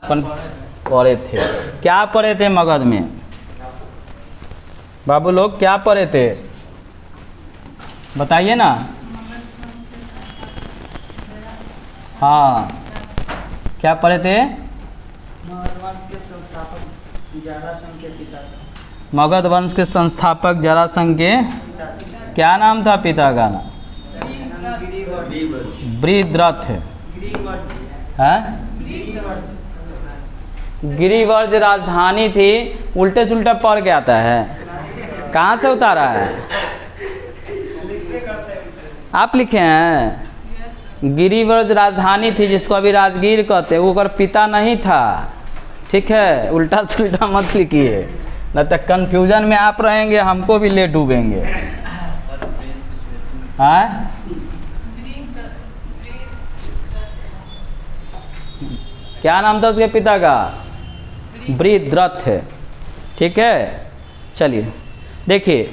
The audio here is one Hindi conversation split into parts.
अपन पढ़े थे, क्या पढ़े थे मगध में बाबू लोग, क्या पढ़े थे बताइए ना। हाँ क्या पढ़े थे? मगध वंश के संस्थापक जरासंध के क्या नाम था पिता का नाम? बृहद्रथ है। गिरिवर्ज राजधानी थी, उल्टे सुल्टा पढ़ के आता है, कहाँ से उतारा है? आप लिखे हैं? गिरिवर्ज राजधानी थी जिसको अभी राजगीर कहते हैं, वो पिता नहीं था। ठीक है, उल्टा सुल्टा मत लिखिए, न तो कन्फ्यूजन में आप रहेंगे, हमको भी ले डूबेंगे। हाँ क्या नाम था उसके पिता का? बृहद्रथ है। ठीक है, चलिए देखिए,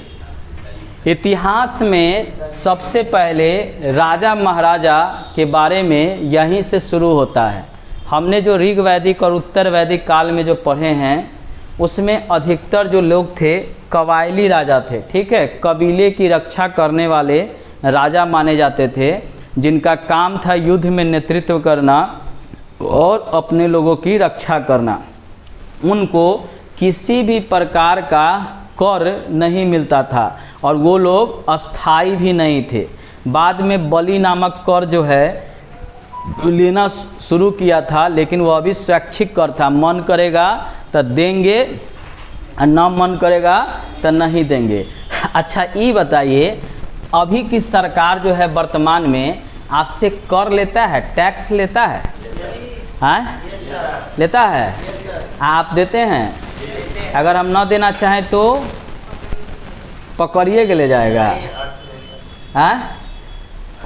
इतिहास में सबसे पहले राजा महाराजा के बारे में यहीं से शुरू होता है। हमने जो ऋग वैदिक और उत्तर वैदिक काल में जो पढ़े हैं उसमें अधिकतर जो लोग थे कबायली राजा थे। ठीक है, कबीले की रक्षा करने वाले राजा माने जाते थे, जिनका काम था युद्ध में नेतृत्व करना और अपने लोगों की रक्षा करना। उनको किसी भी प्रकार का कर नहीं मिलता था और वो लोग अस्थाई भी नहीं थे। बाद में बलि नामक कर जो है लेना शुरू किया था, लेकिन वह अभी स्वैच्छिक कर था, मन करेगा तो देंगे और न मन करेगा तो नहीं देंगे। अच्छा ये बताइए, अभी की सरकार जो है वर्तमान में आपसे कर लेता है, टैक्स लेता है? हाँ लेता है? आप देते हैं? अगर हम ना देना चाहें तो पकड़िए के ले जाएगा। हाँ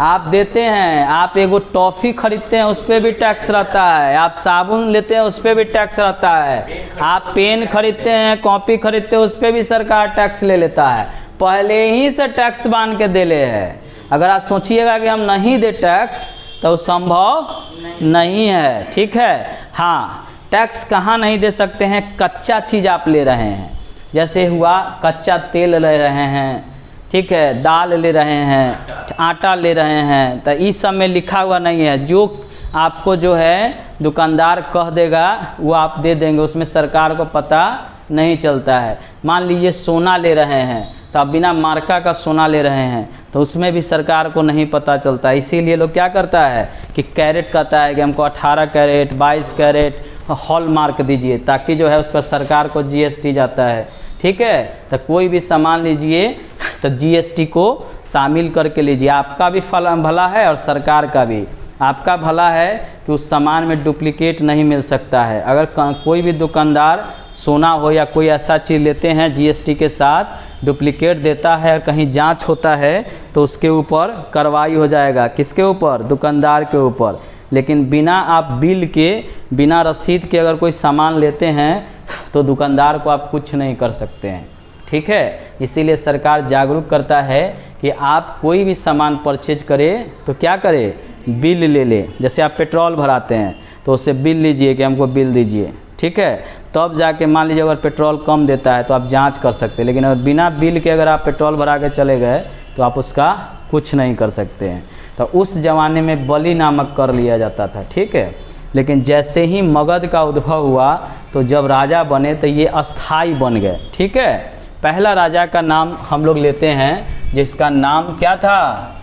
आप देते हैं? आप एगो टॉफ़ी खरीदते हैं उस पर भी टैक्स रहता है, आप साबुन लेते हैं उस पर भी टैक्स रहता है, आप पेन खरीदते हैं, कॉपी खरीदते हैं, उस पर भी सरकार टैक्स ले लेता है। पहले ही से टैक्स बांध के दे ले है। अगर आप सोचिएगा कि हम नहीं दे टैक्स तो संभव नहीं है। ठीक है, हाँ टैक्स कहाँ नहीं दे सकते हैं? कच्चा चीज़ आप ले रहे हैं, जैसे हुआ कच्चा तेल ले रहे हैं, ठीक है, दाल ले रहे हैं, आटा ले रहे हैं, तो इस सब में लिखा हुआ नहीं है। जो आपको जो है दुकानदार कह देगा वो आप दे देंगे, उसमें सरकार को पता नहीं चलता है। मान लीजिए सोना ले रहे हैं, तो आप बिना मार्का का सोना ले रहे हैं तो उसमें भी सरकार को नहीं पता चलता। इसीलिए लोग क्या करता है कि कैरेट कहता है कि हमको 18 कैरेट 22 कैरेट हॉल मार्क दीजिए, ताकि जो है उस पर सरकार को जीएसटी जाता है। ठीक है, तो कोई भी सामान लीजिए तो जीएसटी को शामिल करके लीजिए, आपका भी भला है और सरकार का भी। आपका भला है कि उस सामान में डुप्लीकेट नहीं मिल सकता है। अगर कोई भी दुकानदार सोना हो या कोई ऐसा चीज़ लेते हैं जीएसटी के साथ डुप्लीकेट देता है और कहीं जांच होता है तो उसके ऊपर कार्रवाई हो जाएगा। किसके ऊपर? दुकानदार के ऊपर। लेकिन बिना आप बिल के, बिना रसीद के अगर कोई सामान लेते हैं तो दुकानदार को आप कुछ नहीं कर सकते हैं। ठीक है, इसीलिए सरकार जागरूक करता है कि आप कोई भी सामान परचेज करें तो क्या करें? बिल ले ले। जैसे आप पेट्रोल भराते हैं तो उससे बिल लीजिए कि हमको बिल दीजिए। ठीक है, तब जाके मान लीजिए अगर पेट्रोल कम देता है तो आप जांच कर सकते हैं, लेकिन अगर बिना बिल के अगर आप पेट्रोल भरा के चले गए तो आप उसका कुछ नहीं कर सकते हैं। तो उस ज़माने में बलि नामक कर लिया जाता था। ठीक है, लेकिन जैसे ही मगध का उद्भव हुआ तो जब राजा बने तो ये अस्थाई बन गए। ठीक है, पहला राजा का नाम हम लोग लेते हैं जिसका नाम क्या था?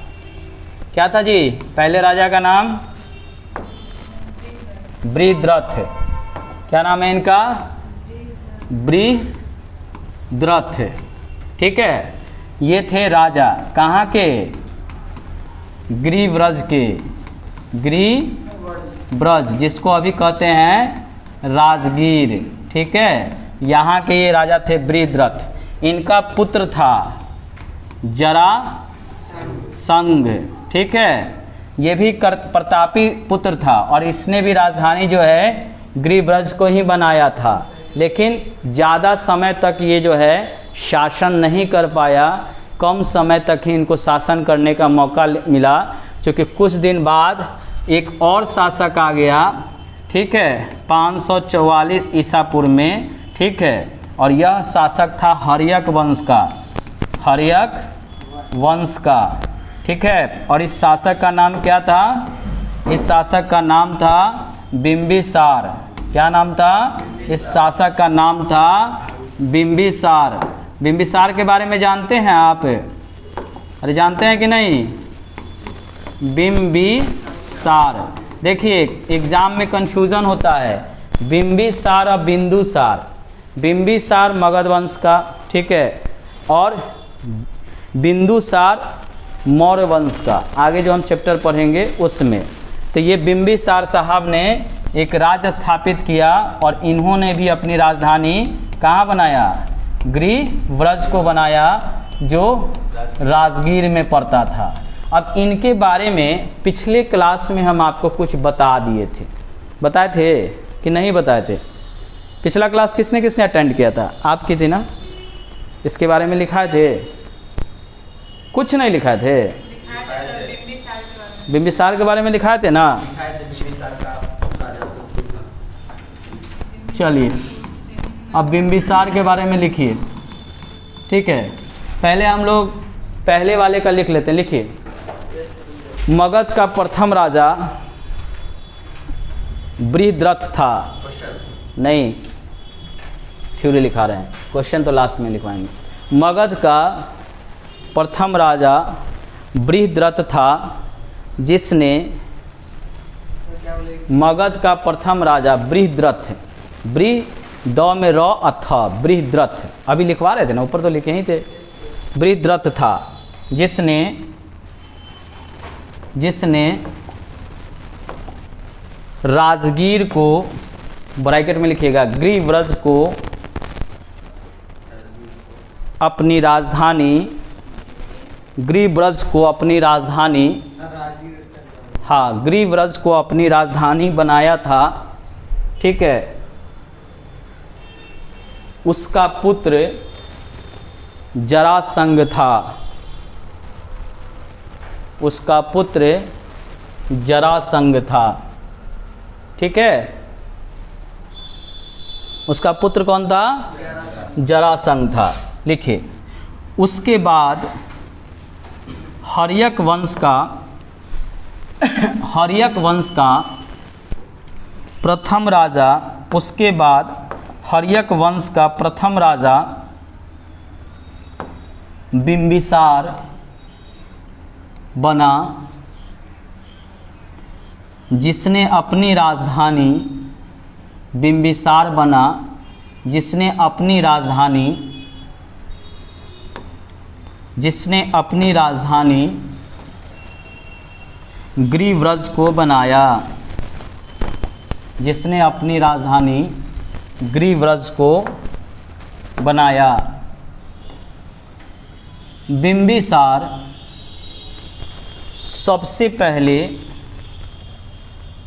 क्या था जी? पहले राजा का नाम बृहद्रथ। क्या नाम है इनका? बृहद्रथ। ठीक है, ये थे राजा कहाँ के? गिरिव्रज के। गिरिव्रज जिसको अभी कहते हैं राजगीर। ठीक है, यहाँ के ये राजा थे बृहद्रथ। इनका पुत्र था जरासंध। ठीक है, ये भी प्रतापी पुत्र था और इसने भी राजधानी जो है गिरिव्रज को ही बनाया था, लेकिन ज़्यादा समय तक ये जो है शासन नहीं कर पाया। कम समय तक ही इनको शासन करने का मौका मिला, क्योंकि कुछ दिन बाद एक और शासक आ गया ठीक है, 544 ईसा पूर्व में, ठीक है। और यह शासक था हर्यक वंश का, हर्यक वंश का, ठीक है। और इस शासक का नाम क्या था? इस शासक का नाम था बिंबिसार। क्या नाम था? इस शासक का नाम था बिंबिसार। बिंबिसार के बारे में जानते हैं आप? अरे जानते हैं कि नहीं? बिंबिसार, देखिए एग्जाम में कंफ्यूजन होता है, बिंबिसार और बिंदुसार। बिंबिसार मगध वंश का, ठीक है, और बिंदुसार मौर्य वंश का। आगे जो हम चैप्टर पढ़ेंगे उसमें। तो ये बिंबिसार साहब ने एक राज्य स्थापित किया और इन्होंने भी अपनी राजधानी कहाँ बनाया? गृहव्रज को बनाया, जो राजगीर में पड़ता था। अब इनके बारे में पिछले क्लास में हम आपको कुछ बता दिए थे, बताए थे कि नहीं बताए थे? पिछला क्लास किसने किसने अटेंड किया था? आपकी थी ना? इसके बारे में लिखाए थे? कुछ नहीं लिखाए थे? बिंबिसार के बारे में लिखाए थे ना? चलिए अब बिंबिसार के बारे में लिखिए, ठीक है। पहले हम लोग पहले वाले का लिख लेते हैं, लिखिए। मगध का प्रथम राजा बृहद्रथ था। नहीं, थ्योरी लिखा रहे हैं, क्वेश्चन तो लास्ट में लिखवाएंगे। मगध का प्रथम राजा बृहद्रथ था, जिसने मगध का प्रथम राजा बृहद्रथ, द में र अथ, बृहद्रथ, अभी लिखवा रहे थे ना, ऊपर तो लिखे ही थे। बृहद्रथ था, जिसने राजगीर को, ब्रैकेट में लिखिएगा, गृहव्रज को अपनी राजधानी, गृहव्रज को अपनी राजधानी, हाँ, गृहव्रज को अपनी राजधानी बनाया था, ठीक है। उसका पुत्र जरासंध था, उसका पुत्र जरासंध था, ठीक है। उसका पुत्र कौन था? जरासंध था, लिखिए। उसके बाद हर्यक वंश का प्रथम राजा, उसके बाद हर्यक वंश का प्रथम राजा बिंबिसार बना, जिसने अपनी राजधानी, बिंबिसार बना जिसने अपनी राजधानी गृहव्रज को बनाया, जिसने अपनी राजधानी गृहव्रज को बनाया। बिंबिसार सबसे पहले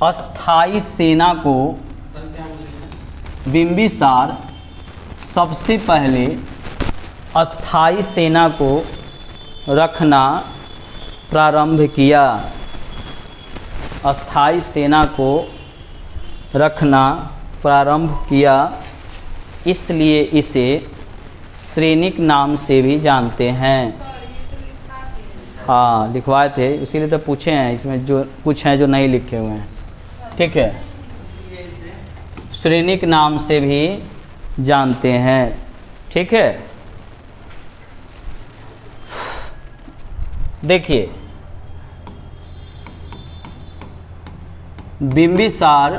अस्थाई सेना को, बिंबिसार सबसे पहले अस्थाई सेना को रखना प्रारंभ किया, अस्थाई सेना को रखना प्रारंभ किया, इसलिए इसे श्रेणिक नाम से भी जानते हैं। हाँ, लिखवाए थे, इसीलिए तो पूछे हैं, इसमें जो कुछ हैं जो नहीं लिखे हुए हैं, ठीक है। श्रेणिक नाम से भी जानते हैं, ठीक है। देखिए, बिंबिसार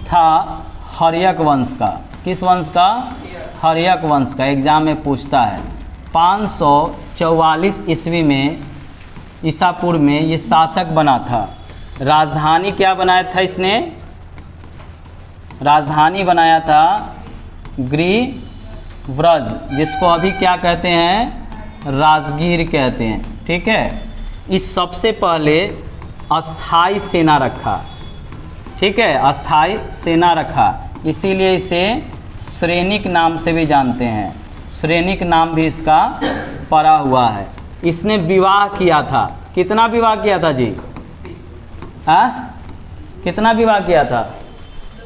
था हर्यक वंश का। किस वंश का? हर्यक वंश का। एग्जाम में पूछता है। 544 ईस्वी में, ईसा पूर्व में ये शासक बना था। राजधानी क्या बनाया था इसने? राजधानी बनाया था गृहव्रज, जिसको अभी क्या कहते हैं? राजगीर कहते हैं, ठीक है। इस सबसे पहले अस्थाई सेना रखा, ठीक है, अस्थाई सेना रखा, इसीलिए इसे श्रेणिक नाम से भी जानते हैं। श्रेणिक नाम भी इसका पड़ा हुआ है। इसने विवाह किया था। कितना विवाह किया था जी? कितना विवाह किया था?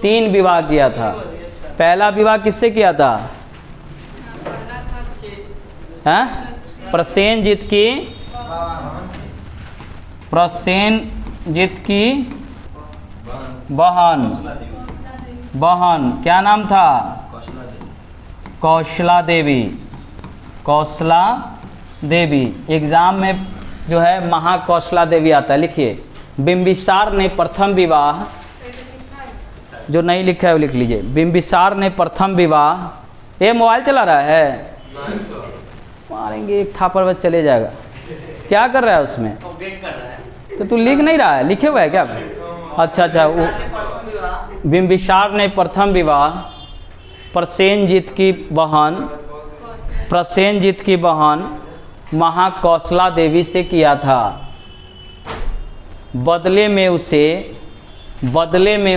3 विवाह किया था। पहला विवाह किससे किया था? हाँ? प्रसेनजीत की बहन क्या नाम था? कौशला देवी। एग्जाम में जो है महाकौशला देवी आता है, लिखिए। बिंबिसार ने प्रथम विवाह, जो नहीं लिखा है वो लिख लीजिए। बिंबिसार ने प्रथम विवाह। ये मोबाइल चला रहा है? मारेंगे एक थापर बस चले जाएगा। क्या कर रहा है उसमें? तो तू लिख नहीं रहा है? लिखे हुआ है क्या? अच्छा वो बिंबिसार ने प्रथम विवाह प्रसेनजीत की बहन महाकौशला देवी से किया था। बदले में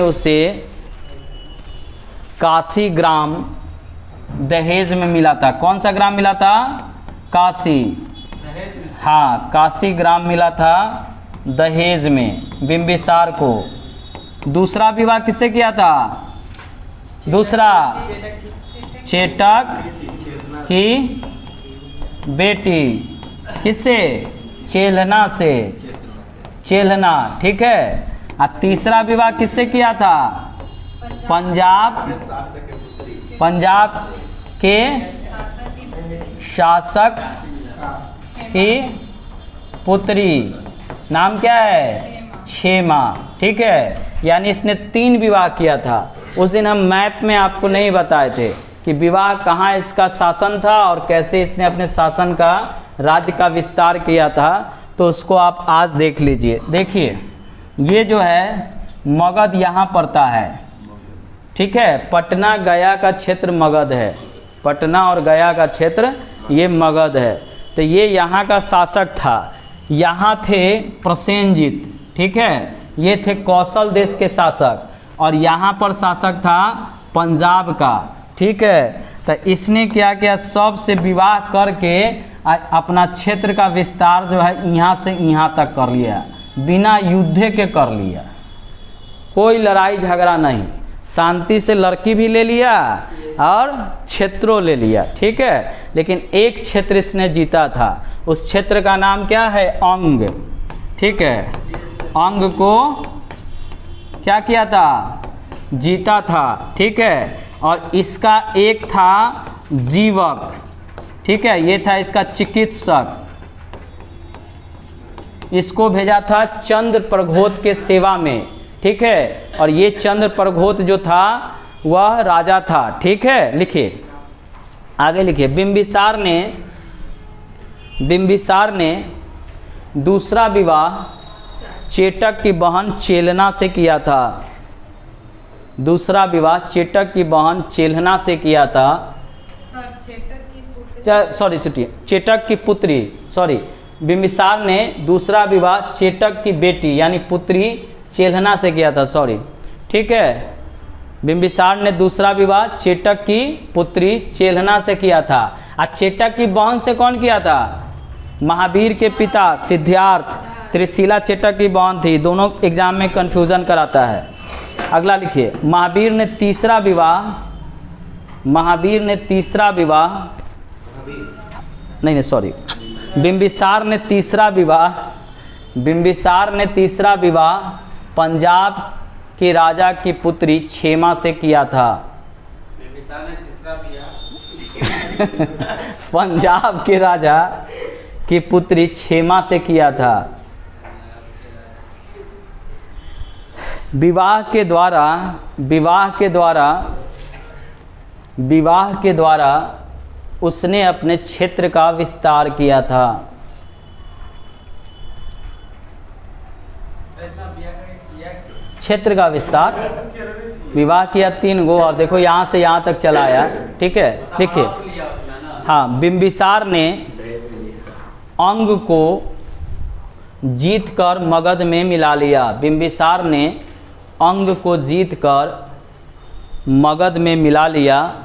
उसे काशी ग्राम दहेज में मिला था। कौन सा ग्राम मिला था? काशी। हाँ, काशी ग्राम मिला था दहेज में बिंबिसार को। दूसरा विवाह किससे किया था? दूसरा चेटक की बेटी। किससे? चेल्हना, ठीक है। और तीसरा विवाह किससे किया था? पंजाब के शासक की पुत्री। नाम क्या है? क्षेमा, ठीक है। यानी इसने 3 विवाह किया था। उस दिन हम मैप में आपको नहीं बताए थे कि विवाह कहाँ इसका शासन था और कैसे इसने अपने शासन का, राज्य का विस्तार किया था। तो उसको आप आज देख लीजिए। देखिए, ये जो है मगध यहाँ पड़ता है, ठीक है। पटना गया का क्षेत्र मगध है। पटना और गया का क्षेत्र ये मगध है। तो ये यहाँ का शासक था। यहाँ थे प्रसेनजीत, ठीक है। ये थे कौशल देश के शासक। और यहाँ पर शासक था पंजाब का, ठीक है। तो इसने क्या किया? सबसे विवाह करके अपना क्षेत्र का विस्तार जो है यहाँ से यहाँ तक कर लिया, बिना युद्ध के कर लिया। कोई लड़ाई झगड़ा नहीं, शांति से लड़की भी ले लिया और क्षेत्रों ले लिया, ठीक है। लेकिन एक क्षेत्र इसने जीता था। उस क्षेत्र का नाम क्या है? अंग, ठीक है। अंग को क्या किया था? जीता था, ठीक है। और इसका एक था जीवक, ठीक है। ये था इसका चिकित्सक। इसको भेजा था चंद्र प्रघोत के सेवा में, ठीक है। और ये चंद्र प्रघोत जो था वह राजा था, ठीक है। लिखिए, आगे लिखिए। बिंबिसार ने दूसरा विवाह चेटक की बहन चेलना से किया था। दूसरा विवाह चेटक की बहन चेल्हना से किया था। चेटक की पुत्री, बिंबिसार ने दूसरा विवाह चेटक की बेटी यानी पुत्री चेल्हना से किया था, ठीक है। बिंबिसार ने दूसरा विवाह चेटक की पुत्री चेल्हना से किया था। और चेटक की बहन से कौन किया था? महावीर के पिता सिद्धार्थ। त्रिशिला चेटक की बहन थी। दोनों एग्जाम में कंफ्यूजन कराता है। अगला लिखिए। महावीर ने तीसरा विवाह बिंबिसार ने तीसरा विवाह पंजाब के राजा की पुत्री क्षेमा से किया था। बिंबिसार ने तीसरा विवाह पंजाब के राजा की पुत्री क्षेमा से किया था। विवाह के द्वारा उसने अपने क्षेत्र का विस्तार किया था। क्षेत्र का विस्तार, विवाह किया 3 गो। और देखो यहाँ से यहाँ तक चला आया, ठीक है। देखिए, हाँ, बिंबिसार ने अंग को जीतकर मगध में मिला लिया। बिंबिसार ने अंग को जीतकर मगध में मिला लिया।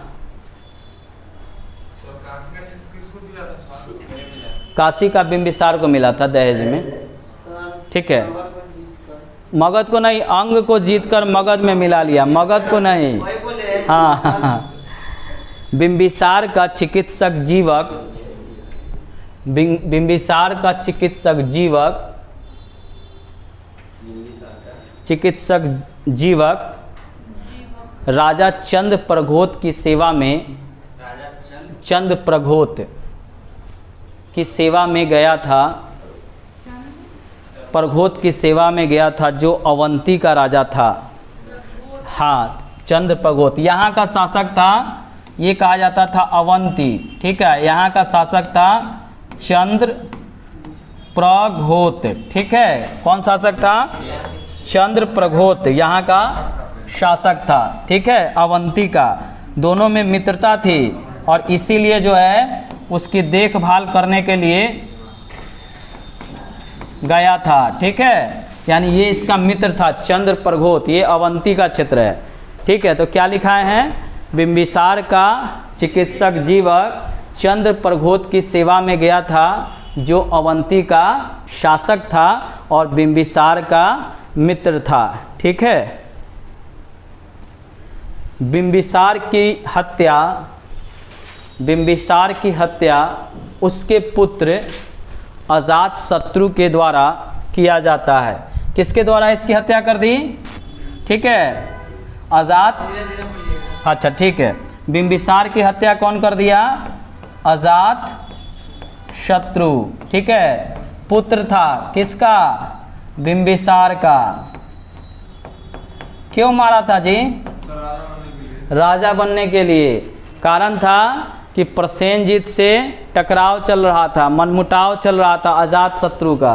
काशी का बिंबिसार को मिला था दहेज में, ठीक है। मगध को नहीं, अंग को जीतकर मगध में मिला लिया, मगध को नहीं। हाँ बिंबिसार का चिकित्सक जीवक, बिंबिसार का चिकित्सक जीवक राजा चंद प्रघोत की सेवा में, चंद प्रघोत की सेवा में गया था, प्रघोत की सेवा में गया था जो अवंती का राजा था। हाँ चंद प्रघोत यहाँ का शासक था, ये कहा जाता था अवंती, ठीक है। यहाँ का शासक था चंद्र प्रघोत, ठीक है। कौन शासक था? चंद्र प्रघोत यहाँ का शासक था, ठीक है, अवंती का। दोनों में मित्रता थी और इसीलिए जो है उसकी देखभाल करने के लिए गया था, ठीक है। यानी ये इसका मित्र था चंद्र प्रघोत, ये अवंती का क्षेत्र है, ठीक है। तो क्या लिखा है? बिंबिसार का चिकित्सक जीवक चंद्र प्रघोत की सेवा में गया था जो अवंती का शासक था और बिंबिसार का मित्र था, ठीक है। बिंबिसार की हत्या उसके पुत्र अजातशत्रु के द्वारा किया जाता है। किसके द्वारा इसकी हत्या कर दी? ठीक है, अच्छा ठीक है। बिंबिसार की हत्या कौन कर दिया? अजातशत्रु, ठीक है। पुत्र था किसका? बिंबिसार का। क्यों मारा था जी? राजा बनने के लिए। कारण था कि प्रसेनजीत से टकराव चल रहा था, मनमुटाव चल रहा था अजातशत्रु का।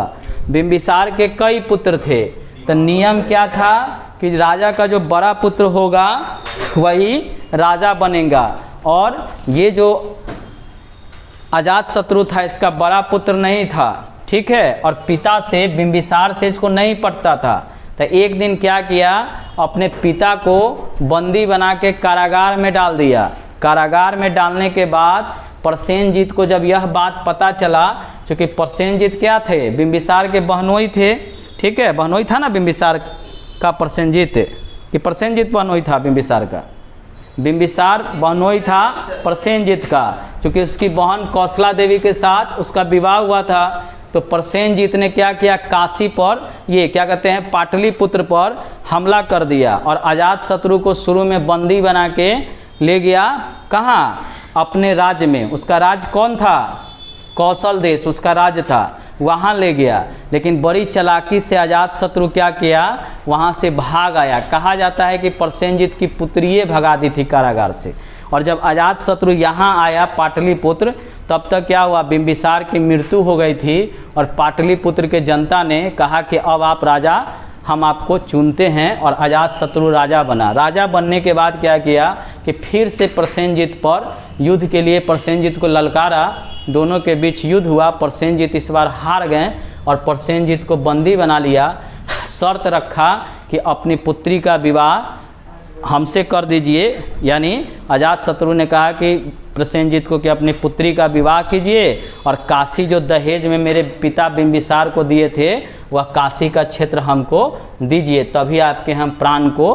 बिंबिसार के कई पुत्र थे, तो नियम क्या था कि राजा का जो बड़ा पुत्र होगा वही राजा बनेगा। और ये जो अजातशत्रु था इसका बड़ा पुत्र नहीं था, ठीक है। और पिता से, बिंबिसार से इसको नहीं पटता था। तो एक दिन क्या किया, अपने पिता को बंदी बना के कारागार में डाल दिया। कारागार में डालने के बाद प्रसेनजीत को जब यह बात पता चला, क्योंकि प्रसेनजीत क्या थे? बिंबिसार के बहनोई थे, ठीक है। बहनोई था ना बिंबिसार का प्रसेनजीत, कि प्रसेनजीत बहनोई था बिंबिसार का? बिंबिसार बहनोई था प्रसेनजीत का, क्योंकि उसकी बहन कौशला देवी के साथ उसका विवाह हुआ था। तो प्रसेनजीत ने क्या किया, काशी पर, ये क्या कहते हैं, पाटलिपुत्र पर हमला कर दिया और अजातशत्रु को शुरू में बंदी बना के ले गया। कहाँ? अपने राज्य में। उसका राज्य कौन था? कौशल देश उसका राज्य था, वहाँ ले गया। लेकिन बड़ी चालाकी से अजातशत्रु क्या किया, वहाँ से भाग आया। कहा जाता है कि प्रसेनजीत की पुत्रिये भगा दी थी कारागार से। और जब अजातशत्रु यहाँ आया पाटलिपुत्र, तब तक क्या हुआ, बिंबिसार की मृत्यु हो गई थी। और पाटलिपुत्र के जनता ने कहा कि अब आप राजा, हम आपको चुनते हैं। और अजातशत्रु राजा बना। राजा बनने के बाद क्या किया कि फिर से प्रसेनजीत पर युद्ध के लिए प्रसेनजीत को ललकारा। दोनों के बीच युद्ध हुआ। प्रसेनजीत इस बार हार गए और प्रसेनजीत को बंदी बना लिया। शर्त रखा कि अपनी पुत्री का विवाह हमसे कर दीजिए। यानी अजातशत्रु ने कहा कि प्रसेनजीत को कि अपनी पुत्री का विवाह कीजिए और काशी जो दहेज में मेरे पिता बिंबिसार को दिए थे वह काशी का क्षेत्र हमको दीजिए, तभी आपके हम प्राण को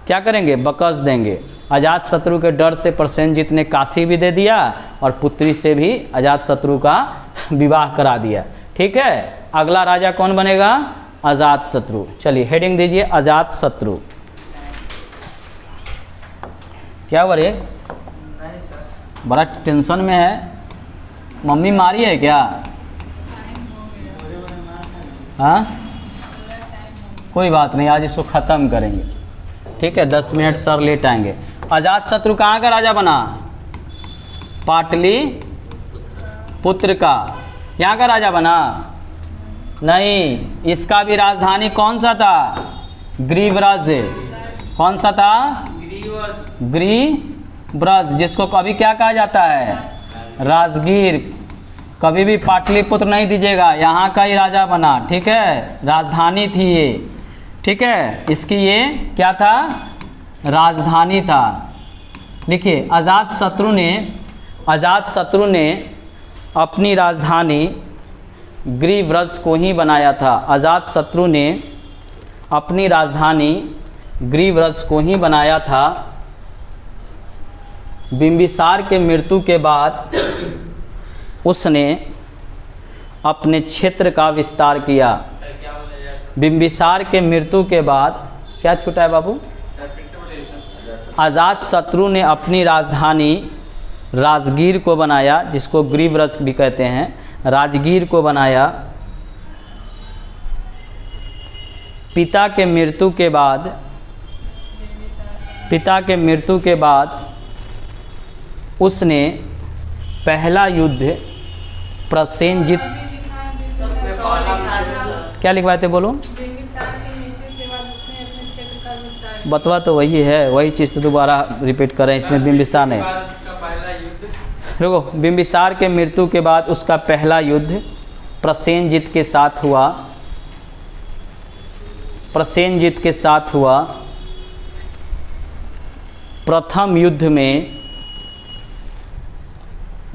क्या करेंगे, बकस देंगे। अजातशत्रु के डर से प्रसेनजीत ने काशी भी दे दिया और पुत्री से भी अजातशत्रु का विवाह करा दिया, ठीक है। अगला राजा कौन बनेगा? अजातशत्रु। चलिए हेडिंग दीजिए, अजातशत्रु। क्या हुआ रे? नहीं सर। बड़ा टेंशन में है। मम्मी मारी है क्या? हाँ, कोई बात नहीं, आज इसको ख़त्म करेंगे, ठीक है। 10 मिनट सर लेट आएंगे। अजातशत्रु कहाँ का राजा बना? पाटलिपुत्र का। यहाँ का राजा बना? नहीं, इसका भी राजधानी कौन सा था? ग्रीव्रज। कौन सा था? ग्रीव्रज, जिसको कभी क्या कहा जाता है? राजगीर। कभी भी पाटलिपुत्र नहीं दीजिएगा, यहाँ का ही राजा बना, ठीक है। राजधानी थी ये, ठीक है। इसकी ये क्या था? राजधानी था। देखिए अजातशत्रु ने अपनी राजधानी ग्रीव्रज को ही बनाया था। अजातशत्रु ने अपनी राजधानी ग्रीव्रज को ही बनाया था। बिंबिसार के मृत्यु के बाद उसने अपने क्षेत्र का विस्तार किया। बिंबिसार के मृत्यु के बाद क्या छूटा है बाबू? अजातशत्रु ने अपनी राजधानी राजगीर को बनाया, जिसको ग्रीव्रज भी कहते हैं, राजगीर को बनाया। पिता के मृत्यु के बाद उसने पहला युद्ध प्रसेनजित, क्या लिखवाए थे बोलो? बतवा तो वही है, वही चीज़ तो दोबारा रिपीट कर रहे हैं इसमें। बिंबिसार ने, देखो, बिंबिसार के मृत्यु के बाद उसका पहला युद्ध प्रसेनजित के साथ हुआ। प्रसेनजित के साथ हुआ। प्रथम युद्ध में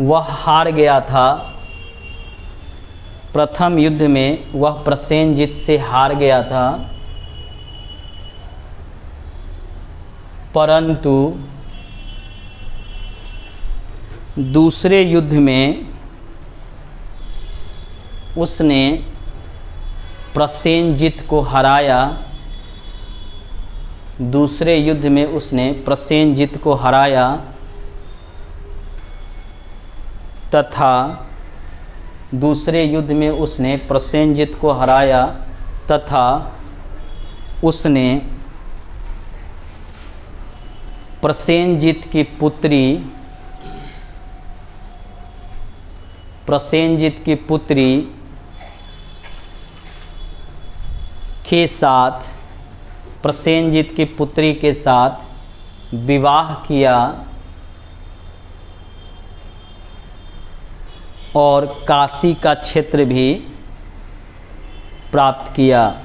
वह हार गया था। प्रथम युद्ध में वह प्रसेनजित से हार गया था, परंतु दूसरे युद्ध में उसने प्रसेनजित को हराया। दूसरे युद्ध में उसने प्रसेनजित को हराया तथा दूसरे युद्ध में उसने प्रसेनजित को हराया तथा उसने प्रसेनजित की पुत्री के साथ, प्रसेनजित की पुत्री के साथ विवाह किया और काशी का क्षेत्र भी प्राप्त किया।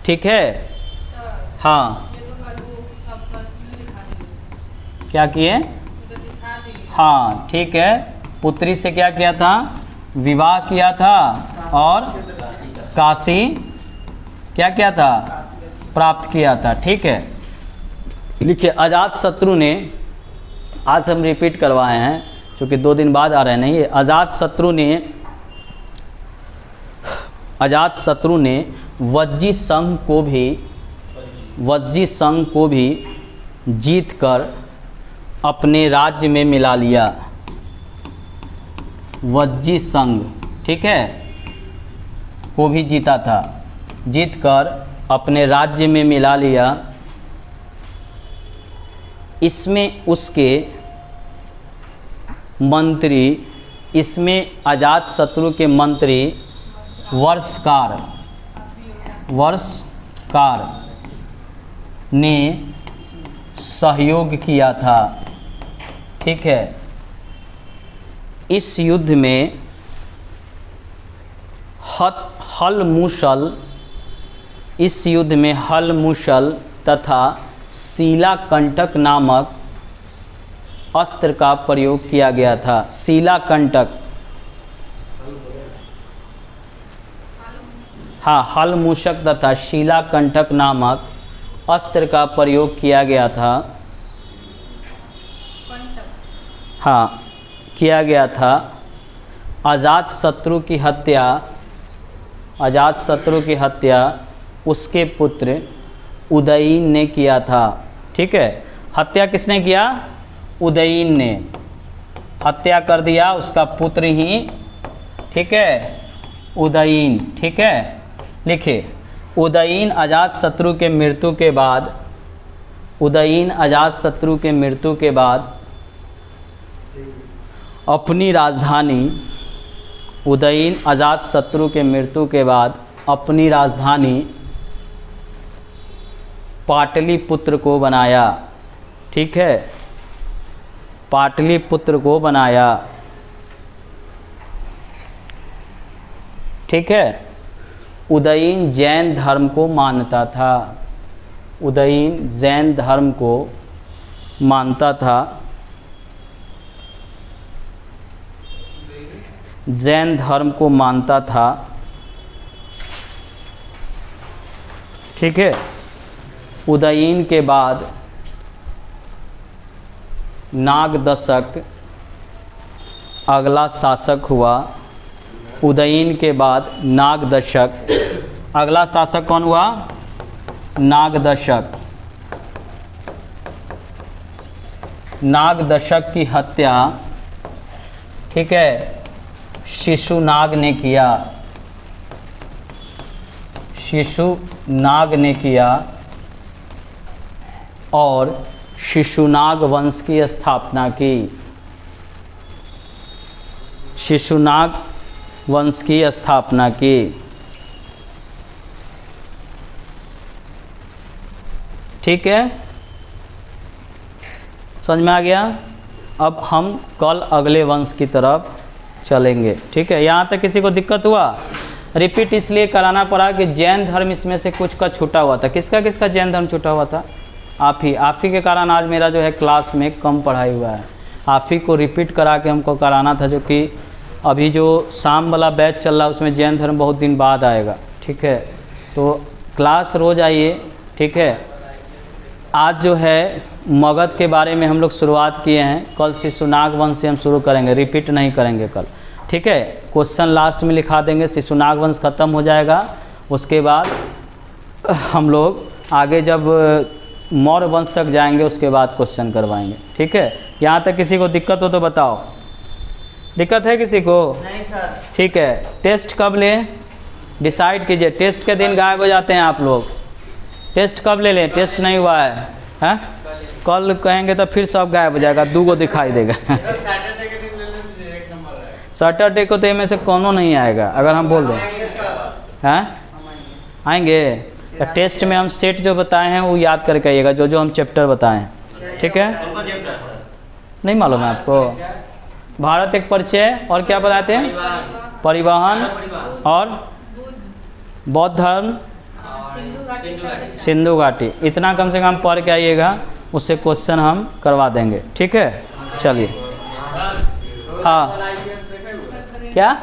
ठीक है? हाँ, क्या किए? हाँ, ठीक है। पुत्री से क्या किया था? विवाह किया था और काशी क्या किया था? प्राप्त किया था। ठीक है, लिखिए। अजातशत्रु ने, आज हम रिपीट करवाए हैं क्योंकि 2 दिन बाद आ रहे हैं। नहीं, ये अजातशत्रु ने वज्जी संघ को भी जीतकर अपने राज्य में मिला लिया। वज्जी संघ, ठीक है, को भी जीता था, जीतकर अपने राज्य में मिला लिया। इसमें उसके मंत्री, इसमें अजातशत्रु के मंत्री वर्षकार ने सहयोग किया था। ठीक है, इस युद्ध में हलमुशल तथा शीलाकंटक नामक अस्त्र का प्रयोग किया गया था। शीलाकंटक, हाँ, हलमुशक तथा शीलाकंटक नामक अस्त्र का प्रयोग किया गया था। हाँ, किया गया था। अजातशत्रु की हत्या उसके पुत्र उदयीन ने किया था। ठीक है, हत्या किसने किया? उदयीन ने हत्या कर दिया, उसका पुत्र ही। ठीक है, उदयीन। ठीक है, लिखिए। उदयीन अजातशत्रु के मृत्यु के बाद अपनी राजधानी पाटलिपुत्र को बनाया। ठीक है, पाटलिपुत्र को बनाया। ठीक है, उदयीन जैन धर्म को मानता था। उदयीन जैन धर्म को मानता था। जैन धर्म को मानता था। ठीक है। उदयीन के बाद नागदशक अगला शासक हुआ। उदयीन के बाद नागदशक, अगला शासक कौन हुआ? नागदशक। नागदशक की हत्या, ठीक है, शिशुनाग ने किया। शिशुनाग ने किया और शिशुनाग वंश की स्थापना की। शिशुनाग वंश की स्थापना की। ठीक है, समझ में आ गया? अब हम कल अगले वंश की तरफ चलेंगे। ठीक है, यहाँ तक किसी को दिक्कत हुआ? रिपीट इसलिए कराना पड़ा कि जैन धर्म इसमें से कुछ का छूटा हुआ था। किसका किसका जैन धर्म छूटा हुआ था? आप ही के कारण आज मेरा जो है क्लास में कम पढ़ाई हुआ है। आप ही को रिपीट करा के हमको कराना था, जो कि अभी जो शाम वाला बैच चल रहा है उसमें जैन धर्म बहुत दिन बाद आएगा। ठीक है, तो क्लास रोज़ आइए। ठीक है, आज जो है मगध के बारे में हम लोग शुरुआत किए हैं, कल शिशुनाग वंश से हम शुरू करेंगे, रिपीट नहीं करेंगे कल। ठीक है, क्वेश्चन लास्ट में लिखा देंगे, शिशुनाग वंश ख़त्म हो जाएगा, उसके बाद हम लोग आगे जब मौर्य वंश तक जाएंगे उसके बाद क्वेश्चन करवाएंगे। ठीक है, यहाँ तक किसी को दिक्कत हो तो बताओ। दिक्कत है किसी को? नहीं सर। ठीक है, टेस्ट कब लें डिसाइड कीजिए। टेस्ट के दिन गायब हो जाते हैं आप लोग। टेस्ट कब ले लें? टेस्ट नहीं हुआ है, हैं? कल कहेंगे तो फिर सब गायब हो जाएगा, 2 गो दिखाई देगा। सैटरडे को तो इनमें से कोनो नहीं आएगा अगर हम बोल दें। हैं? आएंगे? टेस्ट में हम सेट जो बताए हैं वो याद करके आइएगा, जो जो हम चैप्टर बताए हैं। ठीक है, नहीं मालूम है आपको? भारत एक परिचय और क्या बताते हैं? परिवहन और बौद्ध धर्म, सिंधु घाटी। इतना कम से कम पढ़ के आइएगा, उससे क्वेश्चन हम करवा देंगे। ठीक है, चलिए। हाँ, क्या?